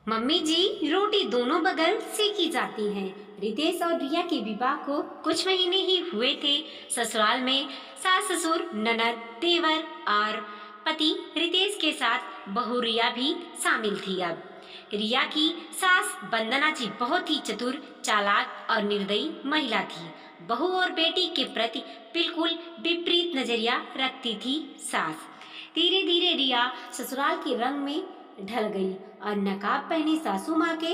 Mummy जी रोटी दोनों बगल सेकी जाती हैं। रितेश और रिया के विवाह को कुछ महीने ही हुए थे। ससुराल में सास ससुर ननद देवर और पति रितेश के साथ बहू रिया भी शामिल थी। अब रिया की सास वंदना जी बहुत ही चतुर चालाक और निर्दयी महिला थी। बहू और बेटी के प्रति बिल्कुल विपरीत नजरिया रखती थी सास। धीरे धीरे रिया ससुराल के रंग में ढल गई और नकाब पहनी सासू माँ के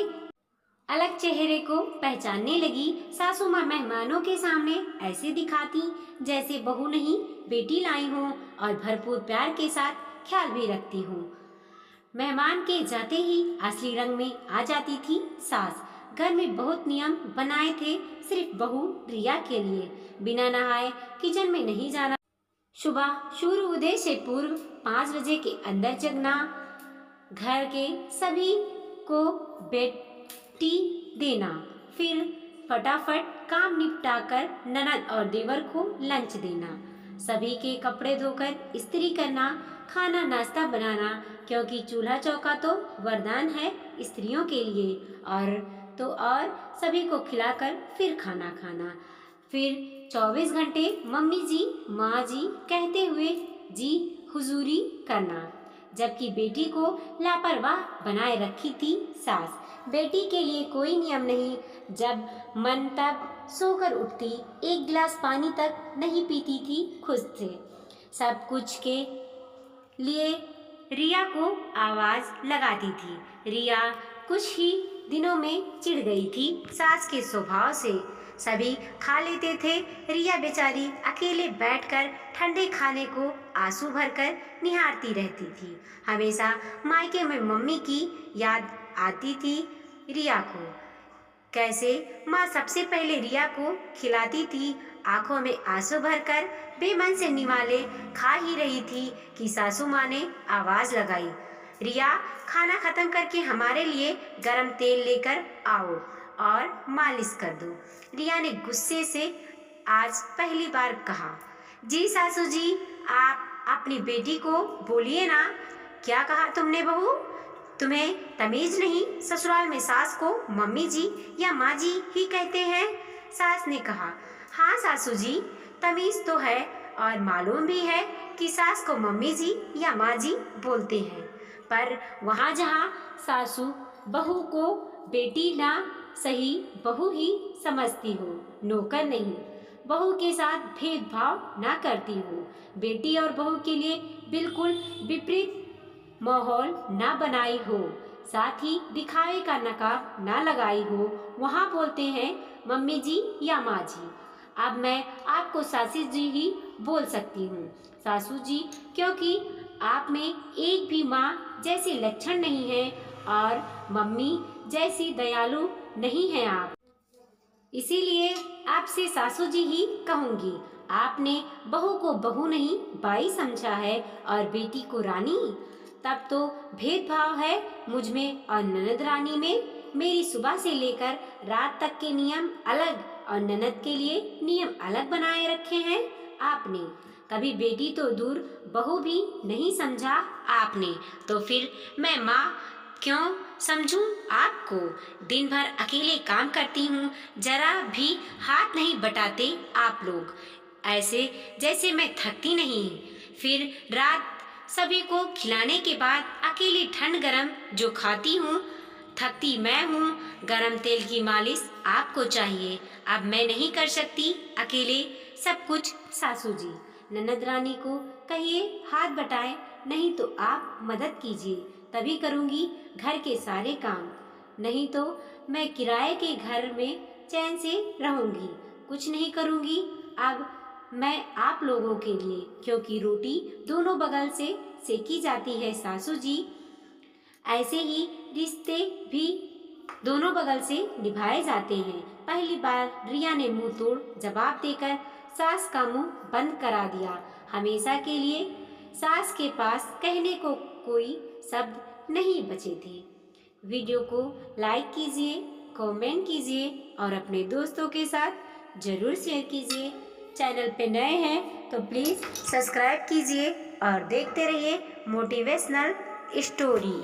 अलग चेहरे को पहचानने लगी। सासू माँ मेहमानों के सामने ऐसे दिखाती जैसे बहू नहीं बेटी लाई हो और भरपूर प्यार के साथ ख्याल भी रखती हूँ। मेहमान के जाते ही असली रंग में आ जाती थी सास। घर में बहुत नियम बनाए थे सिर्फ बहू रिया के लिए। बिना नहाए किचन में नहीं जाना, सुबह सूर्योदय से पूर्व 5 बजे के अंदर जगना, घर के सभी को बेटी देना, फिर फटाफट काम निपटाकर ननद और देवर को लंच देना, सभी के कपड़े धोकर इस्त्री करना, खाना नाश्ता बनाना, क्योंकि चूल्हा चौका तो वरदान है स्त्रियों के लिए, और सभी को खिलाकर फिर खाना खाना, फिर 24 घंटे मम्मी जी माँ जी कहते हुए जी हुजूरी करना। जबकि बेटी को लापरवाह बनाए रखी थी सास। बेटी के लिए कोई नियम नहीं, जब मन तब सोकर उठती, एक गिलास पानी तक नहीं पीती थी खुद से। सब कुछ के लिए रिया को आवाज लगाती थी। रिया कुछ ही दिनों में चिढ़ गई थी सास के स्वभाव से। सभी खा लेते थे, रिया बेचारी अकेले बैठकर ठंडे खाने को आंसू भरकर निहारती रहती थी। हमेशा मायके में मम्मी की याद आती थी रिया को। कैसे माँ सबसे पहले रिया को खिलाती थी, आंखों में आंसू भरकर बेमन से निवाले खा ही रही थी कि सासू माँ ने आवाज लगाई, रिया खाना खत्म करके हमारे लिए गरम तेल लेकर आओ और मालिश कर दो। रिया ने गुस्से से आज पहली बार कहा, जी सासू जी, आप अपनी बेटी को बोलिए ना। क्या कहा तुमने बहू? तुम्हें तमीज नहीं? ससुराल में सास को मम्मी जी या माँ जी ही कहते हैं। सास ने कहा, हाँ सासू जी, तमीज तो है और मालूम भी है कि सास को मम्मी जी या माँ जी बोलते हैं, पर वहाँ जहाँ सासू बहू को बेटी ना सही बहू ही समझती हो, नौकर नहीं। बहू के साथ भेदभाव ना करती हो, बेटी और बहू के लिए बिल्कुल विपरीत माहौल ना बनाई हो, साथ ही दिखावे का नकाब ना लगाई हो, वहाँ बोलते हैं मम्मी जी या माँ जी। अब मैं आपको सासू जी ही बोल सकती हूँ, सासू जी, क्योंकि आप में एक भी माँ जैसे लक्षण नहीं है और मम्मी जैसी दयालु नहीं है आप, इसीलिए आपसे सासू जी ही कहूँगी। आपने बहू को बहू नहीं बाई समझा है और बेटी को रानी, तब तो भेदभाव है मुझ में और ननद रानी में। मेरी सुबह से लेकर रात तक के नियम अलग और ननद के लिए नियम अलग बनाए रखे हैं आपने। कभी बेटी तो दूर बहू भी नहीं समझा आपने, तो फिर मैं माँ क्यों समझूं आपको? दिन भर अकेले काम करती हूँ, जरा भी हाथ नहीं बटाते आप लोग, ऐसे जैसे मैं थकती नहीं। फिर रात सभी को खिलाने के बाद अकेली ठंड गरम जो खाती हूँ, थकती मैं हूँ। गरम तेल की मालिश आपको चाहिए, अब मैं नहीं कर सकती अकेले सब कुछ। सासू जी, ननद रानी को कहिए हाथ बटाए, नहीं तो आप मदद कीजिए, तभी करूँगी घर के सारे काम, नहीं तो मैं किराए के घर में चैन से रहूँगी, कुछ नहीं करूँगी अब मैं आप लोगों के लिए, क्योंकि रोटी दोनों बगल से सेकी जाती है सासू जी। ऐसे ही रिश्ते भी दोनों बगल से निभाए जाते हैं। पहली बार रिया ने मुंह तोड़ जवाब देकर सास का मुंह बंद करा दिया। हमेशा के लिए सास के पास कहने को कोई शब्द नहीं बचे थे। वीडियो को लाइक कीजिए, कमेंट कीजिए और अपने दोस्तों के साथ ज़रूर शेयर कीजिए। चैनल पे नए हैं तो प्लीज़ सब्सक्राइब कीजिए और देखते रहिए मोटिवेशनल स्टोरी।